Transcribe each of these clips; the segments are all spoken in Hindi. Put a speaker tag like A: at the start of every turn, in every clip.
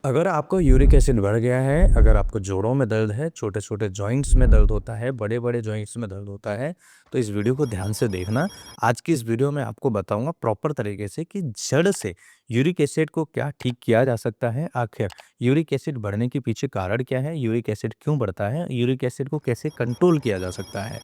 A: अगर आपको यूरिक एसिड बढ़ गया है, अगर आपको जोड़ों में दर्द है, छोटे-छोटे जॉइंट्स में दर्द होता है, बड़े-बड़े जॉइंट्स में दर्द होता है, तो इस वीडियो को ध्यान से देखना। आज की इस वीडियो में आपको बताऊँगा प्रॉपर तरीके से कि जड़ से यूरिक एसिड को क्या ठीक किया जा सकता है। आखिर यूरिक एसिड बढ़ने के पीछे कारण क्या है? यूरिक एसिड क्यों बढ़ता है? यूरिक एसिड को कैसे कंट्रोल किया जा सकता है?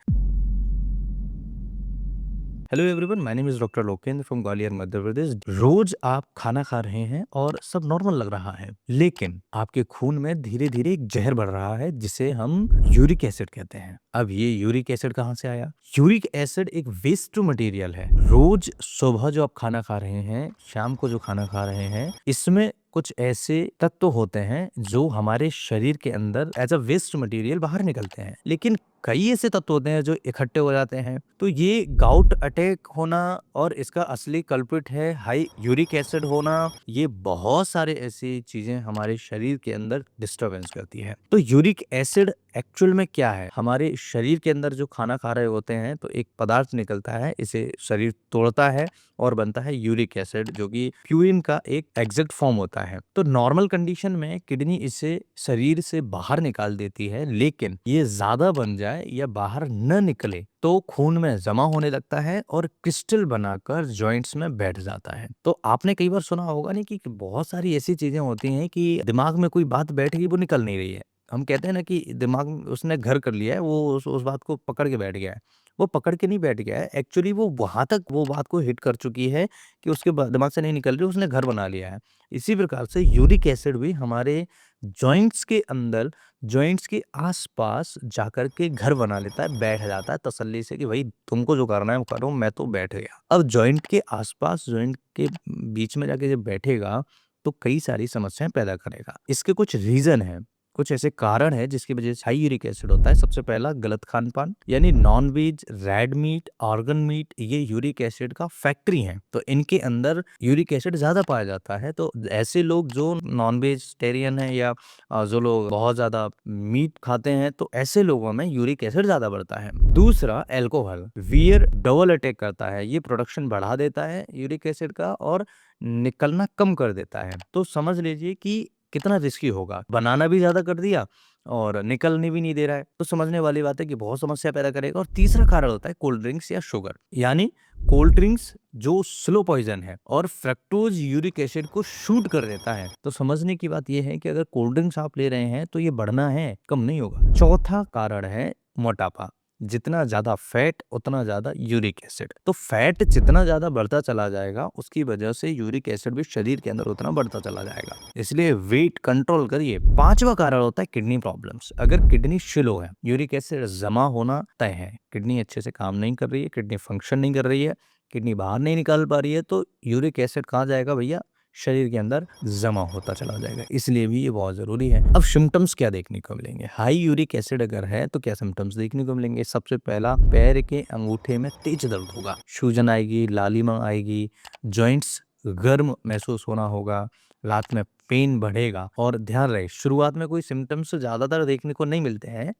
A: Hello everyone, my name is doctor Lokendra from Gwalior Madhya Pradesh. रोज आप खाना खा रहे हैं और सब नॉर्मल लग रहा है, लेकिन आपके खून में धीरे धीरे एक जहर बढ़ रहा है जिसे हम यूरिक एसिड कहते हैं। अब ये यूरिक एसिड कहाँ से आया? यूरिक एसिड एक वेस्ट मटेरियल है। रोज सुबह जो आप खाना खा रहे हैं, शाम को जो खाना खा रहे हैं, इसमें कुछ ऐसे तत्व होते हैं जो हमारे शरीर के अंदर एज अ वेस्ट मटेरियल बाहर निकलते हैं, लेकिन कई ऐसे तत्व होते हैं जो इकट्ठे हो जाते हैं। तो ये गाउट अटैक होना और इसका असली कल्प्रिट है हाई यूरिक एसिड होना। ये बहुत सारे ऐसी चीजें हमारे शरीर के अंदर डिस्टरबेंस करती है। तो यूरिक एसिड एक्चुअल में क्या है? हमारे शरीर के अंदर जो खाना खा रहे होते हैं तो एक पदार्थ निकलता है, इसे शरीर तोड़ता है और बनता है यूरिक एसिड, जो कि प्यूरिन का एक एग्जैक्ट फॉर्म होता है। तो नॉर्मल कंडीशन में किडनी इसे शरीर से बाहर निकाल देती है, लेकिन ये ज्यादा बन जाए या बाहर न निकले तो खून में जमा होने लगता है और क्रिस्टल बनाकर जॉइंट्स में बैठ जाता है। तो आपने कई बार सुना होगा नहीं कि बहुत सारी ऐसी चीजें होती हैं कि दिमाग में कोई बात बैठ गई, वो निकल नहीं रही है। हम कहते हैं ना कि दिमाग में उसने घर कर लिया है, वो उस बात को पकड़ के बैठ गया है। वो पकड़ के नहीं बैठ गया है, एक्चुअली वो वहां तक वो बात को हिट कर चुकी है कि उसके दिमाग से नहीं निकल रही, उसने घर बना लिया है। इसी प्रकार से यूरिक एसिड भी हमारे जॉइंट्स के अंदर, जॉइंट्स के आसपास जाकर के घर बना लेता है, बैठ जाता है तसल्ली से कि भाई तुमको जो करना है वो करो, मैं तो बैठ गया। अब जॉइंट के आसपास, जॉइंट के बीच में जाके जब बैठेगा तो कई सारी समस्याएं पैदा करेगा। इसके कुछ रीजन है, कुछ ऐसे कारण है जिसकी वजह से हाई यूरिक एसिड होता है। सबसे पहला गलत खान पान, यानी non veg, red meat, organ meat, ये यूरिक एसिड का फैक्ट्री है। तो इनके अंदर यूरिक एसिड ज्यादा पाया जाता है। तो ऐसे लोग जो नॉन वेजिटेरियन है या जो लोग बहुत ज्यादा मीट खाते हैं, तो ऐसे लोगों में यूरिक एसिड ज्यादा बढ़ता है। दूसरा, अल्कोहल वियर डबल अटैक करता है। ये प्रोडक्शन बढ़ा देता है यूरिक एसिड का और निकलना कम कर देता है। तो समझ लीजिए कि कितना रिस्की होगा। बनाना भी ज़्यादा कर दिया और निकलने भी नहीं दे रहा है, तो समझने वाली बात है कि बहुत समस्या पैदा करेगा। और तीसरा कारण होता है कोल्ड ड्रिंक्स या शुगर, यानी कोल्ड ड्रिंक्स जो स्लो पॉइजन है और फ्रक्टोज यूरिक एसिड को शूट कर देता है। तो समझने की बात यह है कि अगर कोल्ड ड्रिंक्स आप ले रहे हैं तो ये बढ़ना है, कम नहीं होगा। चौथा कारण है मोटापा। जितना ज्यादा फैट उतना ज्यादा यूरिक एसिड। तो फैट जितना ज्यादा बढ़ता चला जाएगा, उसकी वजह से यूरिक एसिड भी शरीर के अंदर उतना बढ़ता चला जाएगा। इसलिए वेट कंट्रोल करिए। पांचवा कारण होता है किडनी प्रॉब्लम्स। अगर किडनी स्लो है, यूरिक एसिड जमा होना तय है। किडनी अच्छे से काम नहीं कर रही है, किडनी फंक्शन नहीं कर रही है, किडनी बाहर नहीं निकाल पा रही है, तो यूरिक एसिड कहाँ जाएगा भैया? शरीर के अंदर जमा होता चला जाएगा। इसलिए भी ये बहुत जरूरी है। अब सिम्टम्स क्या देखने को मिलेंगे? हाई यूरिक एसिड अगर है तो क्या सिम्टम्स देखने को मिलेंगे? सबसे पहला, पैर के अंगूठे में तेज दर्द होगा, सूजन आएगी, लालिमा आएगी, जॉइंट्स गर्म महसूस होना होगा, रात में पेन बढ़ेगा। और ध्यान रहे, शुरुआत में कोई सिम्टम्स ज्यादातर देखने को नहीं मिलते हैं,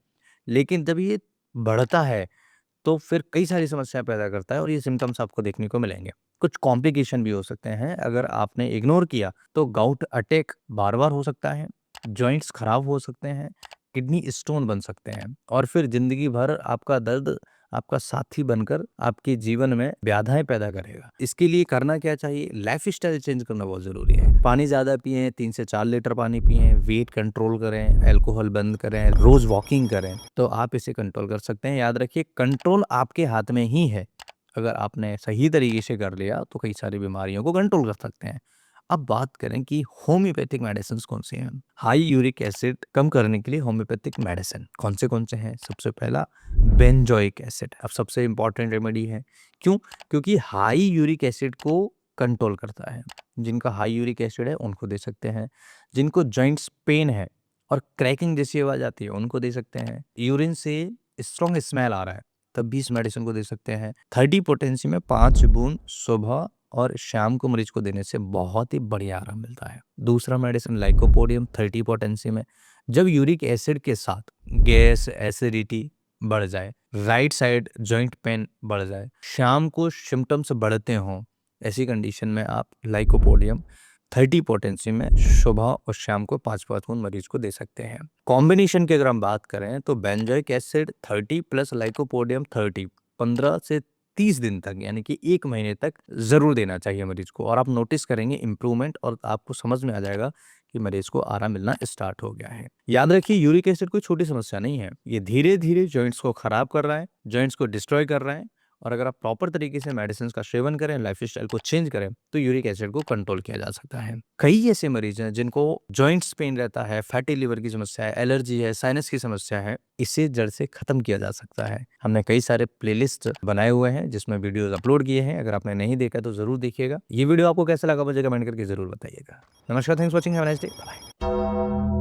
A: लेकिन जब ये बढ़ता है तो फिर कई सारी समस्याएं पैदा करता है और ये सिम्टम्स आपको देखने को मिलेंगे। कुछ कॉम्प्लिकेशन भी हो सकते हैं। अगर आपने इग्नोर किया तो गाउट अटैक बार बार हो सकता है, जॉइंट्स खराब हो सकते हैं, किडनी स्टोन बन सकते हैं और फिर जिंदगी भर आपका दर्द आपका साथी बनकर आपके जीवन में बाधाएं पैदा करेगा। इसके लिए करना क्या चाहिए? लाइफ स्टाइल चेंज करना बहुत जरूरी है। पानी ज्यादा पिएं, 3 से 4 लीटर पानी पिएं, वेट कंट्रोल करें, अल्कोहल बंद करें, रोज वॉकिंग करें, तो आप इसे कंट्रोल कर सकते हैं। याद रखिए, कंट्रोल आपके हाथ में ही है। अगर आपने सही तरीके से कर लिया तो कई सारी बीमारियों को कंट्रोल कर सकते हैं। अब बात करें कि होम्योपैथिक मेडिसिन कौन सी हैं। हाई यूरिक एसिड कम करने के लिए होम्योपैथिक मेडिसिन कौन से हैं? सबसे पहला, बेंजोइक एसिड। अब सबसे इंपॉर्टेंट रेमेडी है। क्यों? क्योंकि हाई यूरिक एसिड को कंट्रोल करता है। जिनका हाई यूरिक एसिड है उनको दे सकते हैं। जिनको जॉइंट्स पेन है और क्रैकिंग जैसी आवाज आती है उनको दे सकते हैं। यूरिन से स्ट्रॉन्ग स्मेल आ रहा है तब भी इस मेडिसिन को दे सकते हैं। 30 पोटेंसी में 5 बूंद सुबह और शाम को मरीज को देने से बहुत ही बढ़िया आराम मिलता है। दूसरा मेडिसिन लाइकोपोडियम, 30 पोटेंसी में। जब यूरिक एसिड के साथ गैस, एसिडिटी बढ़ जाए, राइट साइड जॉइंट पेन बढ़ जाए, शाम को सिम्टम्स बढ़ते हों, ऐसी कंडीशन में आप लाइकोपोडियम 30 पोटेंसी में सुबह और शाम को 5 खून मरीज को दे सकते हैं। कॉम्बिनेशन की अगर हम बात करें तो बेंजोइक एसिड 30 प्लस लाइकोपोडियम 30 15 से 30 दिन तक यानी कि 1 महीने तक जरूर देना चाहिए मरीज को, और आप नोटिस करेंगे इंप्रूवमेंट और आपको समझ में आ जाएगा कि मरीज को आराम मिलना स्टार्ट हो गया है। याद रखिए यूरिक एसिड कोई छोटी समस्या नहीं है, ये धीरे धीरे जॉइंट्स को खराब कर रहा है, जॉइंट्स को डिस्ट्रॉय कर रहा है, और अगर आप प्रॉपर तरीके से मेडिसिन का सेवन करें, लाइफस्टाइल को चेंज करें, तो यूरिक एसिड को कंट्रोल किया जा सकता है। कई ऐसे मरीज हैं जिनको जॉइंट्स पेन रहता है, फैटी लिवर की समस्या है, एलर्जी है, साइनस की समस्या है, इसे जड़ से खत्म किया जा सकता है। हमने कई सारे प्लेलिस्ट बनाए हुए हैं जिसमें वीडियोस अपलोड किए हैं, अगर आपने नहीं देखा तो जरूर देखिएगा। ये वीडियो आपको कैसा लगा मुझे कमेंट करके जरूर बताइएगा। नमस्कार, thanks for watching, have a nice day, bye.